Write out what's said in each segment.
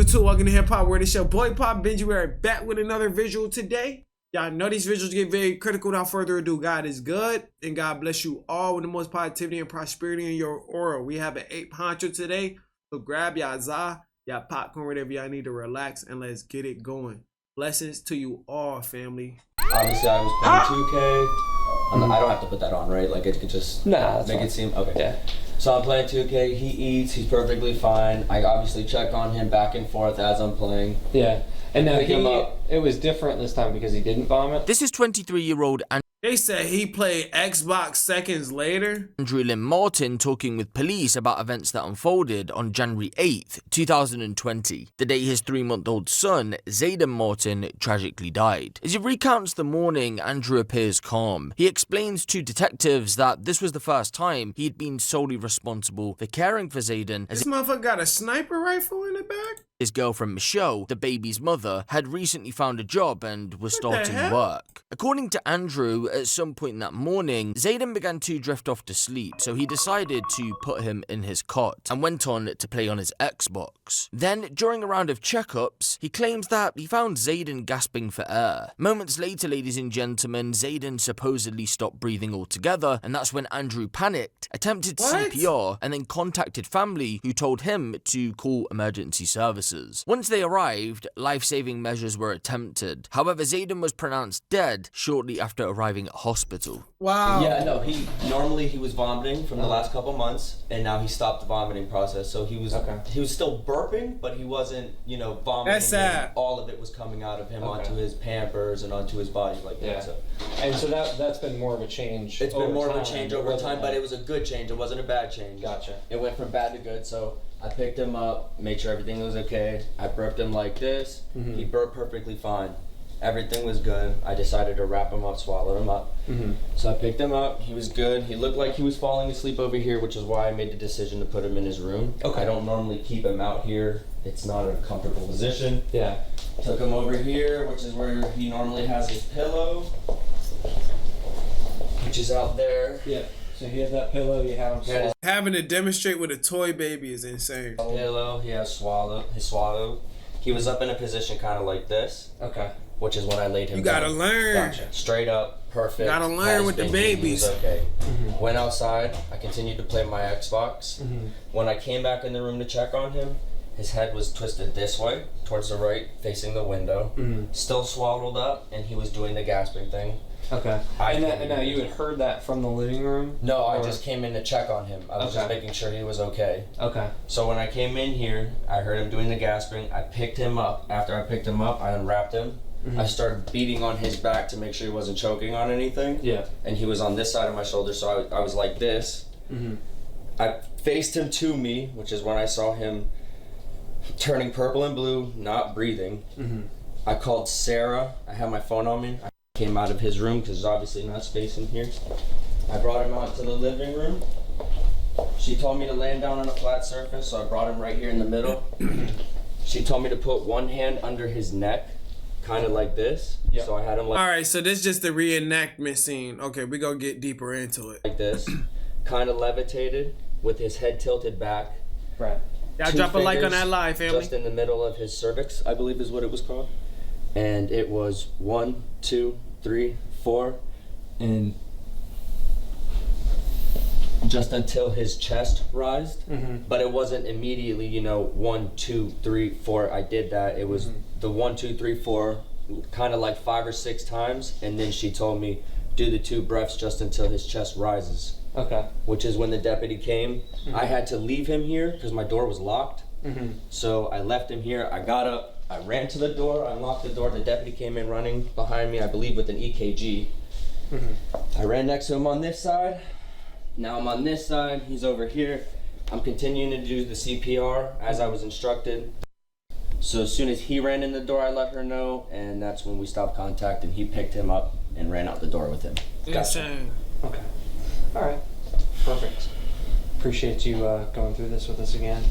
YouTube? Welcome to Hip Hop World. It's your boy Papa Benji. We're back with another visual today. Y'all know these visuals get very critical. Without further ado, God is good, and God bless you all with the most positivity and prosperity in your aura. We have an 8 poncho today, so grab y'all za, y'all popcorn, whatever y'all need to relax, and let's get it going. Blessings to you all, family. Obviously, I was playing 2K. I don't have to put that on, right? Like, it could just make it seem okay. Yeah. So I'm playing 2K. He eats. He's perfectly fine. I obviously check on him back and forth as I'm playing. Yeah. And now it was different this time because he didn't vomit. This is 23-year-old They said he played Xbox seconds later. Andrew Lynn Martin talking with police about events that unfolded on January 8th, 2020, the day his 3-month-old son, Zayden Martin, tragically died. As he recounts the morning, Andrew appears calm. He explains to detectives that this was the first time he'd been solely responsible for caring for Zayden, as This motherfucker got a sniper rifle in the back? his girlfriend Michelle, the baby's mother, had recently found a job and was starting work. According to Andrew, at some point that morning, Zayden began to drift off to sleep, so he decided to put him in his cot and went on to play on his Xbox. Then, during a round of checkups, he claims that he found Zayden gasping for air. Moments later, ladies and gentlemen, Zayden supposedly stopped breathing altogether, and that's when Andrew panicked, attempted CPR, and then contacted family, who told him to call emergency services. Once they arrived, life-saving measures were attempted. However, Zayden was pronounced dead shortly after arriving at hospital. Wow. Yeah, no, he was vomiting from the last couple months, and now he stopped the vomiting process. So he was still burping, but he wasn't, vomiting. That's sad. All of it was coming out of him onto his Pampers and onto his body like that. So. And so that's been more of a change. It's been more of a change over time, but it was a good change. It wasn't a bad change. Gotcha. It went from bad to good. So I picked him up, made sure everything was okay. I burped him like this. He burped perfectly fine. Everything was good. I decided to wrap him up, swallow him up. So I picked him up. He was good. He looked like he was falling asleep over here, which is why I made the decision to put him in his room. Okay. I don't normally keep him out here. It's not a comfortable position. Yeah. Took him over here, which is where he normally has his pillow, which is out there. Yeah. So he has that pillow, you have him Having to demonstrate with a toy baby is insane. Pillow, he swallowed. He was up in a position kind of like this. Okay. Which is when I laid him down. You gotta learn. Gotcha. Straight up, perfect. You gotta learn with the babies. Okay. Went outside, I continued to play my Xbox. When I came back in the room to check on him, his head was twisted this way, towards the right, facing the window. Still swaddled up, and he was doing the gasping thing. Okay. And now you had heard that from the living room? No, I just came in to check on him. I was just making sure he was okay. Okay. So when I came in here, I heard him doing the gasping. I picked him up. After I picked him up, I unwrapped him. I started beating on his back to make sure he wasn't choking on anything. Yeah. And he was on this side of my shoulder, so I was like this. I faced him to me, which is when I saw him turning purple and blue, not breathing. I called Sarah. I had my phone on me. I came out of his room because there's obviously not space in here. I brought him out to the living room. She told me to lay him down on a flat surface, so I brought him right here in the middle. She told me to put one hand under his neck, kind of like this. Yep. So I had him like. All right, so this is just the reenactment scene. Okay, we gonna get deeper into it. Like this, kind of levitated with his head tilted back. Right. Y'all drop a like on that live, family. Just in the middle of his cervix, I believe is what it was called. And it was 1, 2, 3, 4, and just until his chest rised. But it wasn't immediately, 1, 2, 3, 4. I did that. It was the 1, 2, 3, 4, kind of like 5 or 6 times, and then she told me do the 2 breaths just until his chest rises. Okay. Which is when the deputy came. I had to leave him here because my door was locked. So I left him here. I got up. I ran to the door, I unlocked the door, the deputy came in running behind me, I believe with an EKG. I ran next to him on this side, now I'm on this side, he's over here. I'm continuing to do the CPR as I was instructed. So as soon as he ran in the door, I let her know, and that's when we stopped contact, and he picked him up and ran out the door with him. Gotcha. Okay. All right. Perfect. Appreciate you going through this with us again.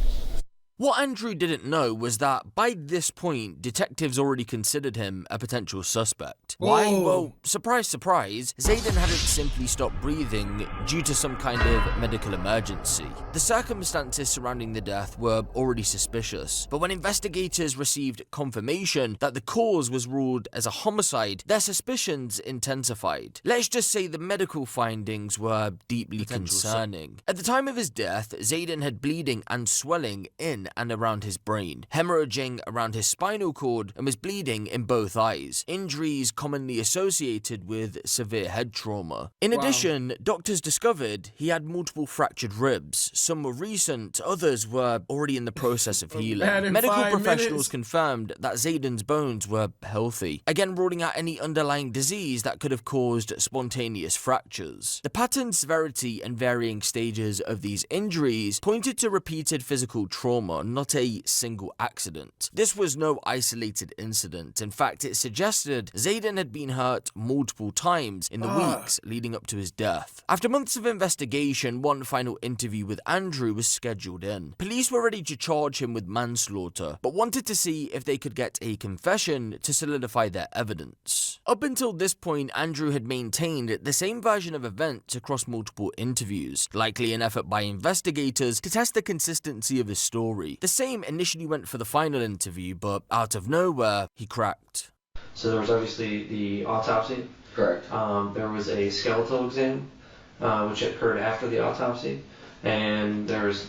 What Andrew didn't know was that by this point, detectives already considered him a potential suspect. Why? Whoa. Well, surprise, surprise, Zayden hadn't simply stopped breathing due to some kind of medical emergency. The circumstances surrounding the death were already suspicious, but when investigators received confirmation that the cause was ruled as a homicide, their suspicions intensified. Let's just say the medical findings were deeply concerning. At the time of his death, Zayden had bleeding and swelling in and around his brain, hemorrhaging around his spinal cord, and was bleeding in both eyes, injuries commonly associated with severe head trauma. In addition, doctors discovered he had multiple fractured ribs. Some were recent, others were already in the process of healing. Medical professionals confirmed that Zayden's bones were healthy, again ruling out any underlying disease that could have caused spontaneous fractures. The pattern, severity, and varying stages of these injuries pointed to repeated physical trauma, not a single accident. This was no isolated incident. In fact, it suggested Zayden had been hurt multiple times in the weeks leading up to his death. After months of investigation, one final interview with Andrew was scheduled in. Police were ready to charge him with manslaughter, but wanted to see if they could get a confession to solidify their evidence. Up until this point, Andrew had maintained the same version of events across multiple interviews, likely an effort by investigators to test the consistency of his story. The same initially went for the final interview, but out of nowhere, he cracked. So there was obviously the autopsy. Correct. There was a skeletal exam, which occurred after the autopsy, and there was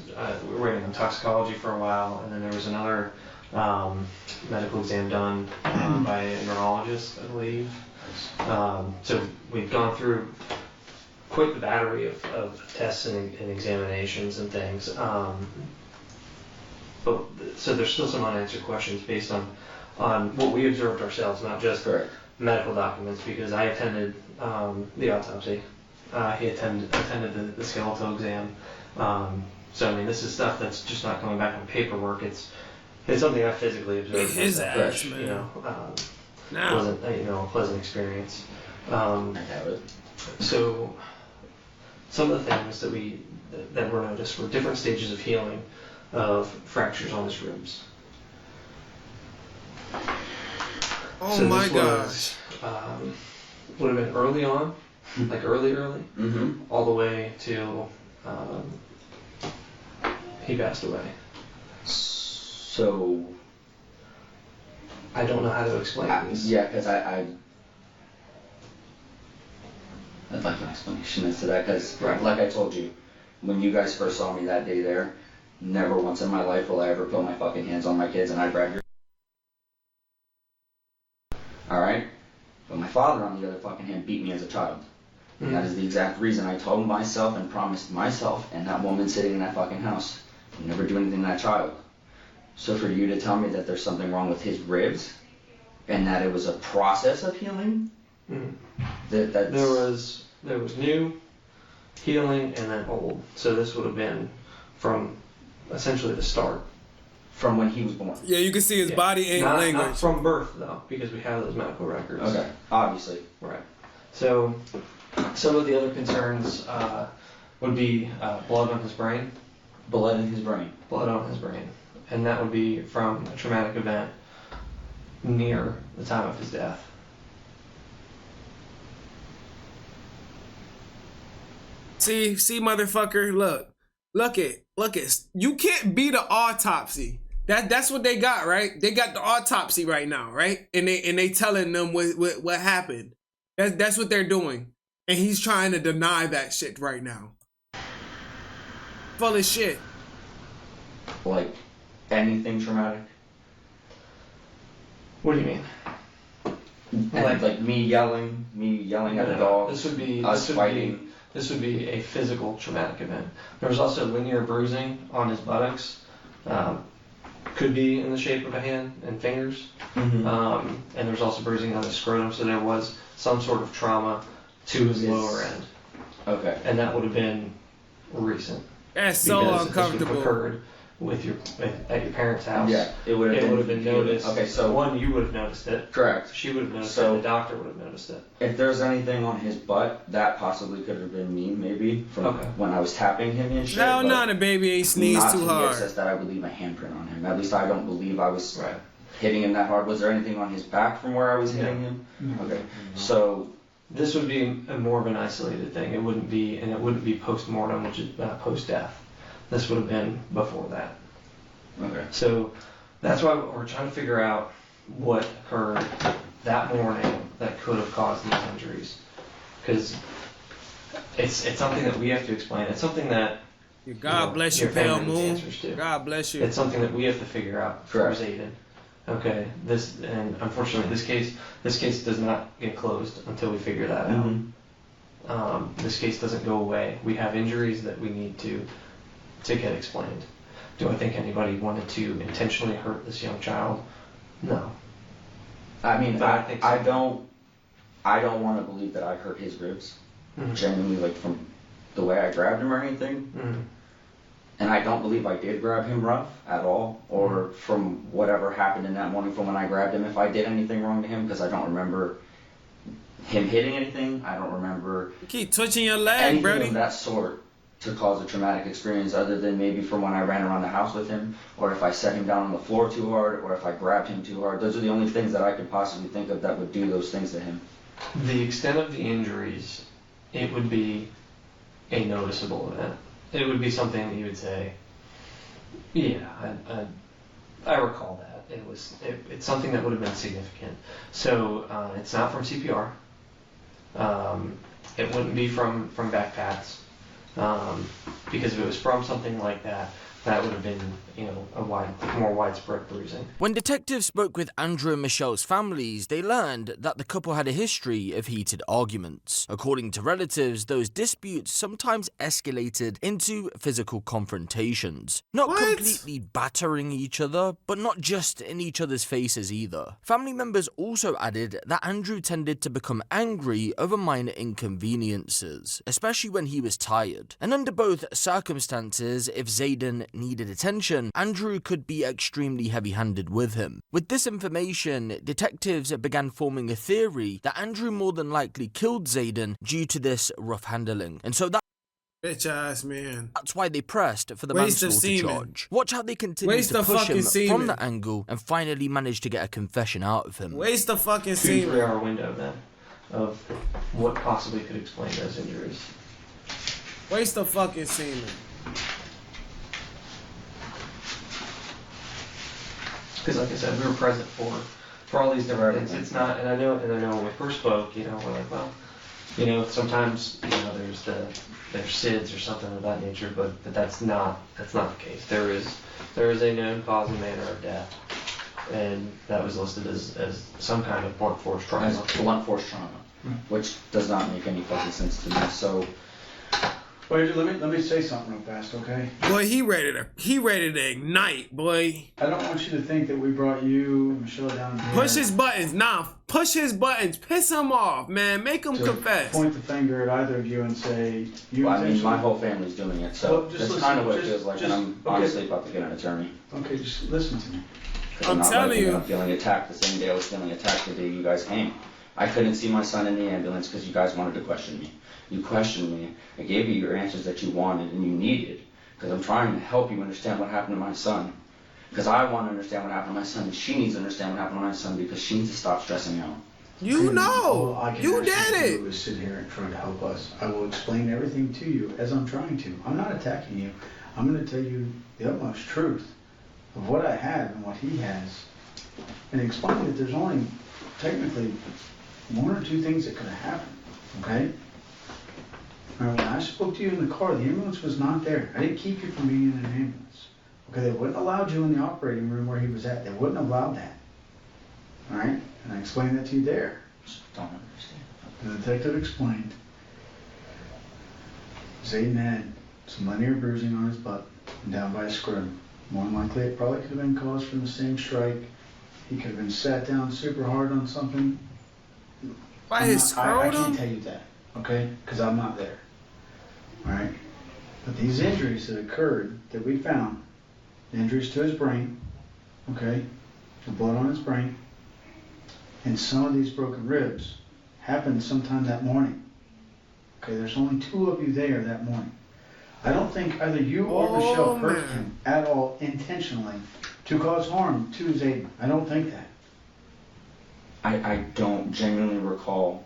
we were waiting on toxicology for a while, and then there was another medical exam done by a neurologist, I believe. So we've gone through quite the battery of tests and examinations and things. But so there's still some unanswered questions based on what we observed ourselves, not just Correct. medical documents, because I attended the autopsy. He attended the skeletal exam. So I mean, this is stuff that's just not coming back on paperwork. It's something I physically observed. His ass, You man. know, Now. wasn't a pleasant experience. I have it. So some of the things that were noticed were different stages of healing of fractures on his ribs. Oh So my this gosh. was, would have been early on, like early, Mm-hmm. all the way till he passed away. So, I don't know how to explain this. yeah, because I'd like an explanation as to that, because Right. like I told you, when you guys first saw me that day there, never once in my life will I ever put my fucking hands on my kids, and I grabbed your... Alright? But my father, on the other fucking hand, beat me as a child. And that is the exact reason I told myself and promised myself and that woman sitting in that fucking house, never do anything to that child. So for you to tell me that there's something wrong with his ribs, and that it was a process of healing, that's... There was new, healing, and then old. So this would have been from essentially the start. From when he was born. Yeah, you can see his body and not language. from birth though, because we have those medical records. Okay, obviously. Right. So some of the other concerns would be blood on his brain. Blood in his brain. Blood on his brain. And that would be from a traumatic event near the time of his death. See, motherfucker, look it. You can't beat the autopsy. That's what they got, right? They got the autopsy right now, right? And they telling them what happened. That's what they're doing. And he's trying to deny that shit right now. Full of shit. Like, anything traumatic? What do you mean? And like me yelling at a dog, This would be fighting. This would be a physical traumatic event. There was also linear bruising on his buttocks. Could be in the shape of a hand and fingers. Mm-hmm. And there's also bruising on his scrotum, so there was some sort of trauma to his lower end. Okay. And that would have been recent. That's so because this would have uncomfortable. occurred with at your parents' house, Yeah, it would have been noticed. Okay, so one, you would have noticed it. correct. She would have noticed it. So- The doctor would have noticed it. If there's anything on his butt, that possibly could have been me, maybe from Okay. when I was tapping him and shit. Hell but no, the baby ain't sneezed not too to the hard. excess that I would leave a handprint on him. At least I don't believe I was Right. hitting him that hard. Was there anything on his back from where I was hitting him? Okay, so This would be more of an isolated thing. It wouldn't be post-mortem, which is post-death. This would have been before that. okay. So that's why we're trying to figure out what occurred that morning that could have caused these injuries. Because it's something that we have to explain. It's something that God bless you, your Pale family needs Moon. answers to. God bless you. It's something that we have to figure out for Correct. Zayden. Okay, and unfortunately this case does not get closed until we figure that out. This case doesn't go away. We have injuries that we need to get explained. Do I think anybody wanted to intentionally hurt this young child? No. I mean, But I think so. I don't want to believe that I hurt his ribs. Mhm. Genuinely, like from the way I grabbed him or anything. Mhm. And I don't believe I did grab him rough at all, or from whatever happened in that morning from when I grabbed him, if I did anything wrong to him, because I don't remember him hitting anything. I don't remember You keep twitching your leg, anything Brody. of that sort to cause a traumatic experience, other than maybe from when I ran around the house with him, or if I set him down on the floor too hard, or if I grabbed him too hard. Those are the only things that I could possibly think of that would do those things to him. The extent of the injuries, it would be a noticeable event. It would be something that you would say, yeah, I recall that. It's something that would have been significant. So it's not from CPR. It wouldn't be from back pats. Because if it was from something like that, that would have been, a more widespread bruising. When detectives spoke with Andrew and Michelle's families, they learned that the couple had a history of heated arguments. According to relatives, those disputes sometimes escalated into physical confrontations. Not What? completely battering each other, but not just in each other's faces either. Family members also added that Andrew tended to become angry over minor inconveniences, especially when he was tired. And under both circumstances, if Zayden needed attention, Andrew could be extremely heavy-handed with him. With this information, detectives began forming a theory that Andrew more than likely killed Zayden due to this rough handling. And so Bitch ass man. that's why they pressed for the Waste of manslaughter semen. charge. Watch how they continue Waste to of push fucking him semen. from that angle and finally manage to get a confession out of him. Waste the fucking 2-3 semen. hour window then of what possibly could explain those injuries. Waste the fucking semen. Because like I said, we were present for all these different things. It's not, and I know when we first spoke, we're like, well, sometimes there's SIDS or something of that nature, but that's not the case. There is a known cause and manner of death, and that was listed as some kind of blunt force trauma. As blunt force trauma, which does not make any fucking sense to me. So, Wait, let me say something real fast, okay? Boy, he ready to ignite, boy. I don't want you to think that we brought you and Michelle down here. Push his buttons. Nah, push his buttons. Piss him off, man. Make him to confess. point the finger at either of you and say you. well, I mean, intentionally- my whole family's doing it, so Well, just that's listen, kind of what it just- feels like, just- and I'm okay. honestly about to get an attorney. Okay, just listen to me. 'Cause I'm not telling liking it. you. I'm feeling attacked the same day I was feeling attacked the day you guys came. I couldn't see my son in the ambulance because you guys wanted to question me. You questioned me. I gave you your answers that you wanted and you needed, because I'm trying to help you understand what happened to my son. Because I want to understand what happened to my son, and she needs to understand what happened to my son because she needs to stop stressing out. You know. All I can You ask did you to it. do is sit here and try to help us. I will explain everything to you as I'm trying to. I'm not attacking you. I'm going to tell you the utmost truth of what I have and what he has, and explain that there's only technically one or two things that could have happened. Okay? Now, when I spoke to you in the car, the ambulance was not there. I didn't keep you from being in an ambulance. Okay, they wouldn't allow you in the operating room where he was at. They wouldn't allow that. All right? And I explained that to you there. Just don't understand. The detective explained Zayden had some linear bruising on his butt and down by his scrotum. More than likely, it probably could have been caused from the same strike. He could have been sat down super hard on something. By I'm his not- I scrotum? can't tell you that, okay? Because I'm not there. All right? But these injuries that occurred, that we found, The injuries to his brain, okay? The blood on his brain. And some of these broken ribs happened sometime that morning. Okay, there's only 2 of you there that morning. I don't think either you or Michelle hurt him at all intentionally to cause harm to Zayden. I don't think that. I don't genuinely recall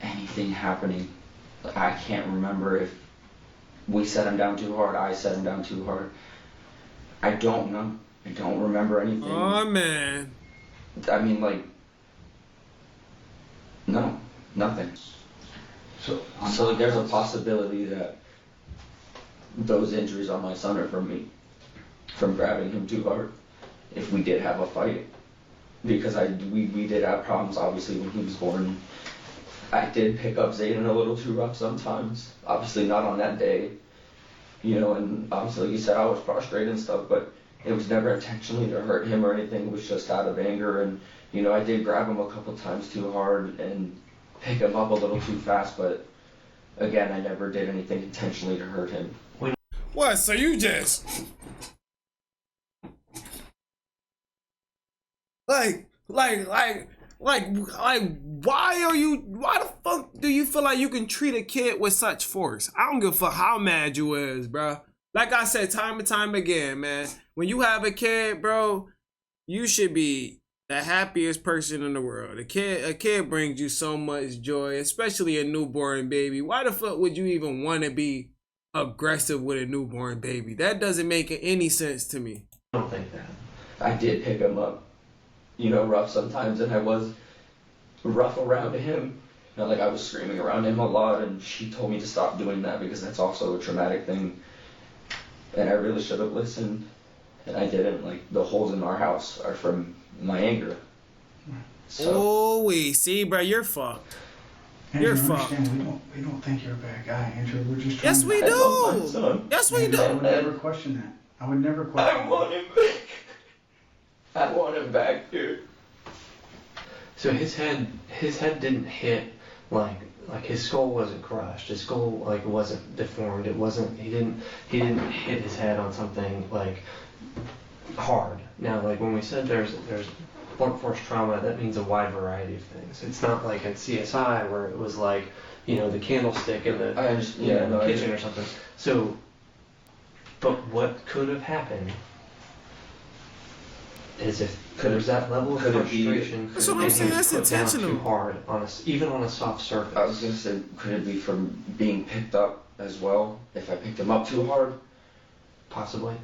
anything happening. I can't remember if we set him down too hard, I set him down too hard. I don't know. I don't remember anything. Oh, man. I mean, like, no, nothing. So like, there's a possibility that those injuries on my son are from me, from grabbing him too hard, if we did have a fight. Because we did have problems, obviously, when he was born. I did pick up Zayden a little too rough sometimes. Obviously not on that day, you know, and obviously, like you said, I was frustrated and stuff, but it was never intentionally to hurt him or anything. It was just out of anger, and, you know, I did grab him a couple times too hard and pick him up a little too fast, but again, I never did anything intentionally to hurt him. What? So you just like why the fuck do you feel like you can treat a kid with such force? I don't give a fuck how mad you is, bro. Like I said time and time again, man, when you have a kid, bro, you should be the happiest person in the world. A kid brings you so much joy, especially a newborn baby. Why the fuck would you even want to be aggressive with a newborn baby? That doesn't make any sense to me. I don't think that. I did pick him up, you know, rough sometimes, and I was rough around him. You know, like, I was screaming around him a lot, and she told me to stop doing that because that's also a traumatic thing. And I really should have listened, and I didn't. Like, the holes in our house are from my anger. So. Oh, we see, bro, you're fucked. Andrew, You're fucked. We don't think you're a bad guy, Andrew. We're just trying Yes, we to... do. Yes, we Andrew, I do. would never question that. I would never question I want him back. I want him back, dude. So his head didn't hit like his skull wasn't crushed. His skull like wasn't deformed. It wasn't. He didn't hit his head on something like hard. Now, like when we said there's blunt force trauma, that means a wide variety of things. It's not like in CSI where it was like, you know, the candlestick in the kitchen or something. So, but what could have happened is if there's that level of frustration, That's what I'm saying, that's intentional. Too hard even on a soft surface. I was gonna say, could it be from being picked up as well? If I picked him up too hard? Possibly.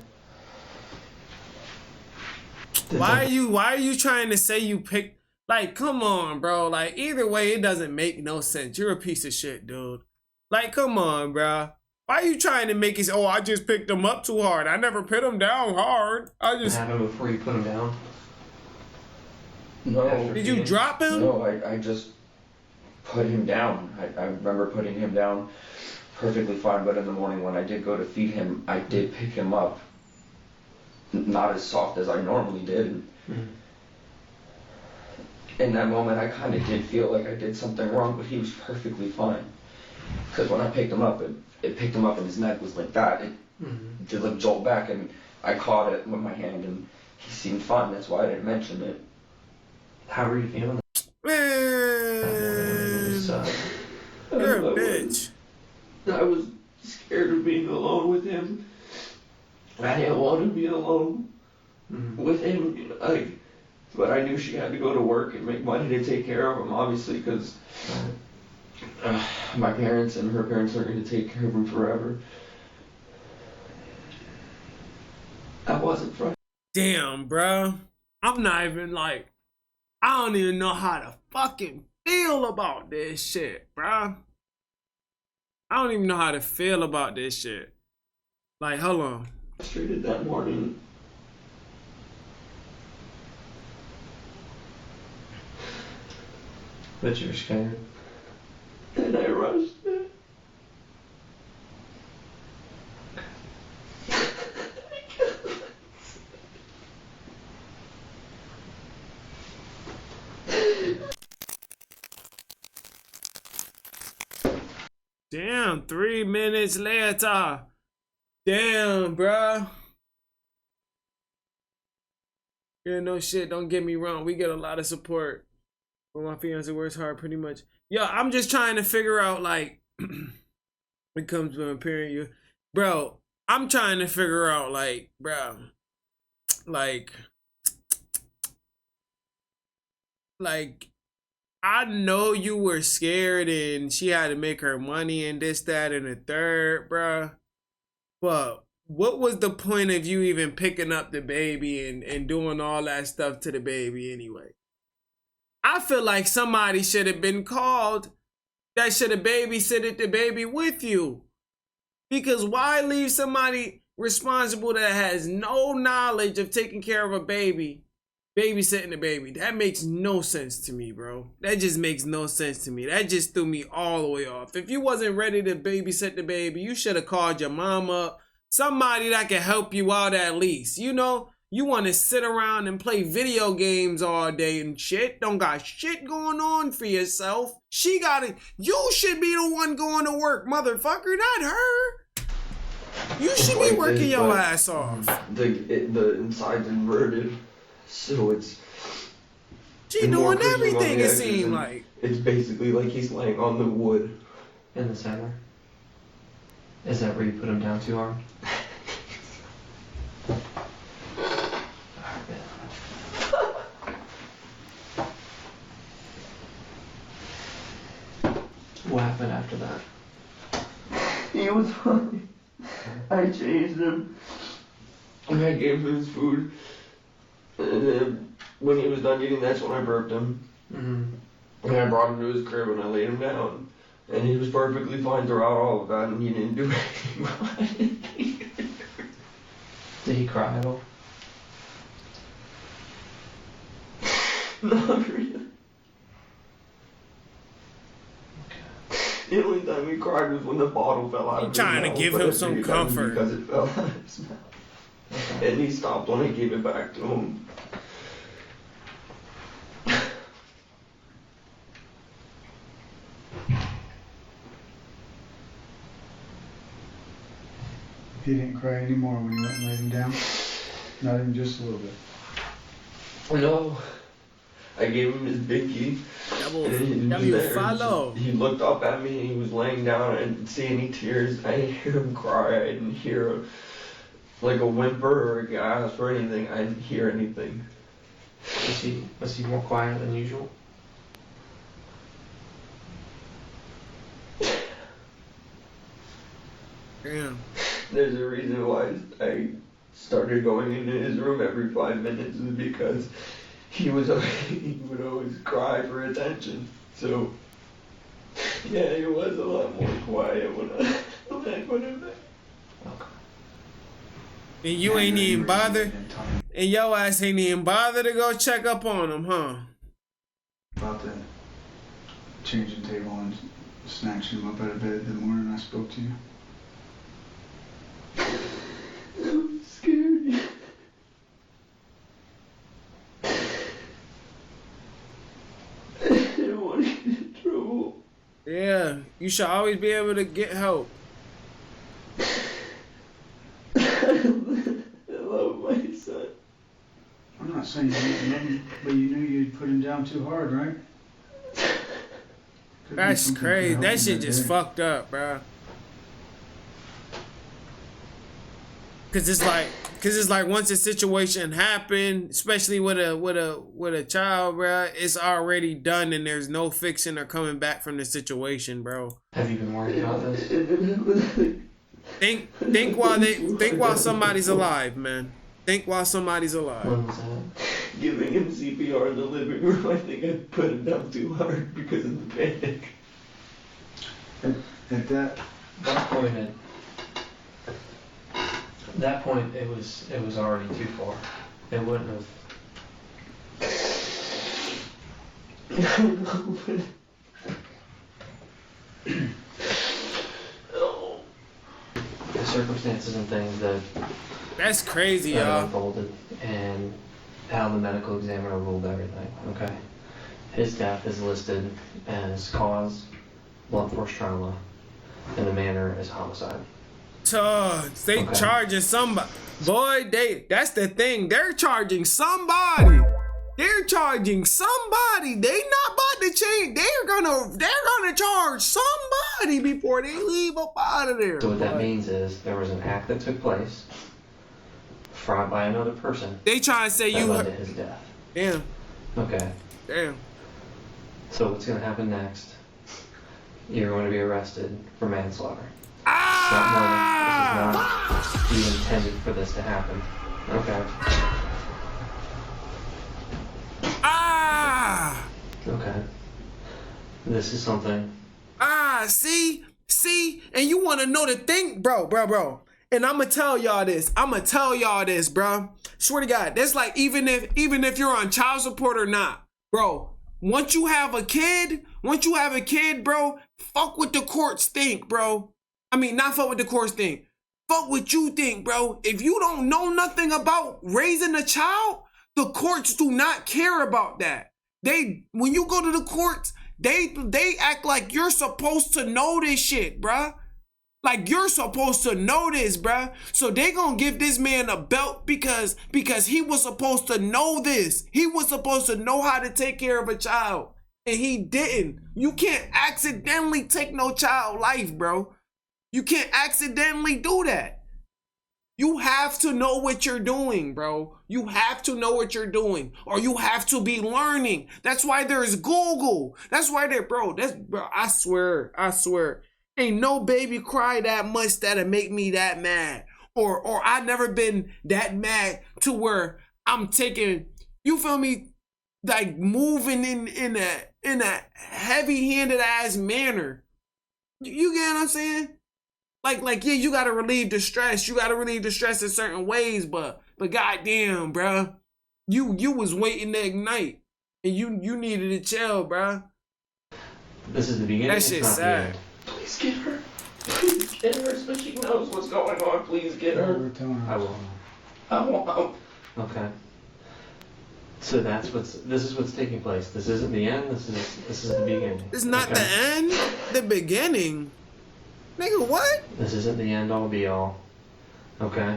Why are you trying to say you picked? Like, come on, bro. Like, either way, it doesn't make no sense. You're a piece of shit, dude. Like, come on, bro. Why are you trying to make it? Oh, I just picked him up too hard. I never put him down hard. I just. Happened before you put him down. No. Did you drop him? No, I just put him down. I remember putting him down perfectly fine, but in the morning when I did go to feed him, I did pick him up. Not as soft as I normally did. Mm-hmm. In that moment, I kind of did feel like I did something wrong, but he was perfectly fine. Because when I picked him up, it picked him up and his neck was like that. It did like jolt back, and I caught it with my hand, and he seemed fine. That's why I didn't mention it. How were you feeling? Man, you're a bitch. I was scared of being alone with him. I didn't want to be alone with him, like, but I knew she had to go to work and make money to take care of him, obviously, because my parents and her parents are going to take care of him forever. I wasn't frightened. Damn, bro. I'm not even like, I don't even know how to fucking feel about this shit, bro. I don't even know how to feel about this shit. Like, hold on. Frustrated that morning. But you're scared. And I rushed it. Damn, 3 minutes later. Damn, bruh. Yeah, no shit. Don't get me wrong. We get a lot of support. When my fiance works hard, pretty much. Yo, I'm just trying to figure out, like, when it comes to appearing you, bro. I'm trying to figure out, like, bro, like, I know you were scared and she had to make her money and this, that, and the third, bro. But what was the point of you even picking up the baby and doing all that stuff to the baby anyway? I feel like somebody should have been called that should have babysitted the baby with you. Because why leave somebody responsible that has no knowledge of taking care of a baby, babysitting the baby? That makes no sense to me, bro. That just makes no sense to me. That just threw me all the way off. If you wasn't ready to babysit the baby, you should have called your mom up. Somebody that can help you out at least. You know, you want to sit around and play video games all day and shit. Don't got shit going on for yourself. She got it. You should be the one going to work, motherfucker, not her. You should be working your ass off. The inside's inverted, so it's... She doing everything, it seems like. It's basically like he's laying on the wood. In the center. Is that where you put him down too hard? What happened after that? He was fine. I changed him. And I gave him his food. And then when he was done eating, that's when I burped him. Mm-hmm. And I brought him to his crib and I laid him down. And he was perfectly fine throughout all of that, and he didn't do anything. Did he cry at all? Not really. The only time he cried was when the bottle fell out of his mouth. Trying to give him some comfort. Because it fell out of his mouth. Okay. And he stopped when I gave it back to him. He didn't cry anymore when you went and laid him down? Not even just a little bit? No. I gave him his binky. He looked up at me and he was laying down. I didn't see any tears. I didn't hear him cry. I didn't hear like a whimper or a gasp or anything. I didn't hear anything. Was he more quiet than usual? Damn. There's a reason why I started going into his room every 5 minutes, is because he would always cry for attention. So yeah, he was a lot more quiet when I put him there. Okay. And you ain't even bothered? And your ass ain't even bothered to go check up on him, huh? About the changing table and snatching him up out of bed the morning I spoke to you. I'm scared. I don't want to get in trouble. Yeah, you should always be able to get help. I love my son. I'm not saying you didn't love him, but you knew you'd put him down too hard, right? That's crazy. That shit just fucked up, bro. Cause it's like once a situation happened, especially with a child, bro, it's already done and there's no fixing or coming back from the situation, bro. Have you been worried about this? Think while somebody's alive, man. Think while somebody's alive. When was that? Giving him CPR in the living room, I think I put him down too hard because of the panic. At that point it was already too far. It wouldn't have. The circumstances and things that That's crazy, that y'all. unfolded and how the medical examiner ruled everything. Okay, his death is listed as cause blunt force trauma, and the manner is homicide. They Okay. charging somebody. Boy, that's the thing. They're charging somebody. They're charging somebody. They not about to change. They're gonna charge somebody before they leave up out of there. So what that means is there was an act that took place, fraud by another person, They trying to say that you. led to his death. Damn. Okay. Damn. So what's gonna happen next? You're going to be arrested for manslaughter. Ah! It's not murder. This is not you intended for this to happen. Okay. Ah! Okay. This is something. Ah, see, and you want to know the thing, bro. And I'm gonna tell y'all this. Bro. Swear to God, that's like even if you're on child support or not, bro. Once you have a kid, bro, fuck what the courts think, bro. I mean, not fuck what the courts think. Fuck what you think, bro. If you don't know nothing about raising a child, the courts do not care about that. When you go to the courts, they act like you're supposed to know this shit, bruh. Like you're supposed to know this, bruh. So they gonna give this man a belt because he was supposed to know this. He was supposed to know how to take care of a child. And he didn't. You can't accidentally take no child life, bro. You can't accidentally do that. You have to know what you're doing, bro. You have to know what you're doing, or you have to be learning. That's why there's Google. That's why bro, I swear. Ain't no baby cry that much that'll make me that mad. Or I never been that mad to where I'm taking, you feel me, like moving in a heavy-handed ass manner. You get what I'm saying? Like, yeah, you gotta relieve the stress. You gotta relieve the stress in certain ways, but goddamn, bro, you was waiting to ignite, and you needed to chill, bro. This is the beginning. That It's shit's not the sad. end. Please get her. Please get her so she knows what's going on. Please get her. I will. I won't. Okay. So this is what's taking place. This isn't the end. This is the beginning. It's not Okay? the end, the beginning. Nigga, what? This isn't the end all be all. Okay?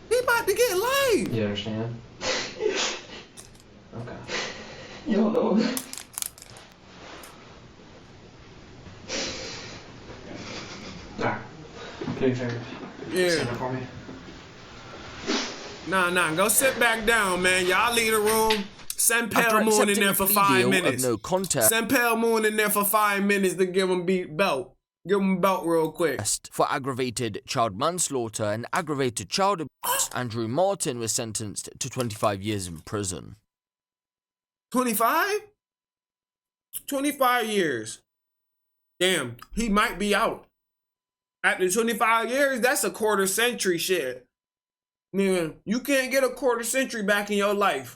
He about to get life. You understand? Okay. You don't know. Alright. Do me a favor. Yeah. Stand up for me. Nah, go sit back down, man. Y'all leave the room. Send After Pale Moon in accepting there a for plea 5 deal minutes. of no contest Send Pale Moon in there for 5 minutes to give him belt. Give him a belt real quick. for aggravated child manslaughter and aggravated child abuse, Andrew Martin was sentenced to 25 years in prison. 25? 25 years. Damn, he might be out. After 25 years, that's a quarter century shit. Man, you can't get a quarter century back in your life.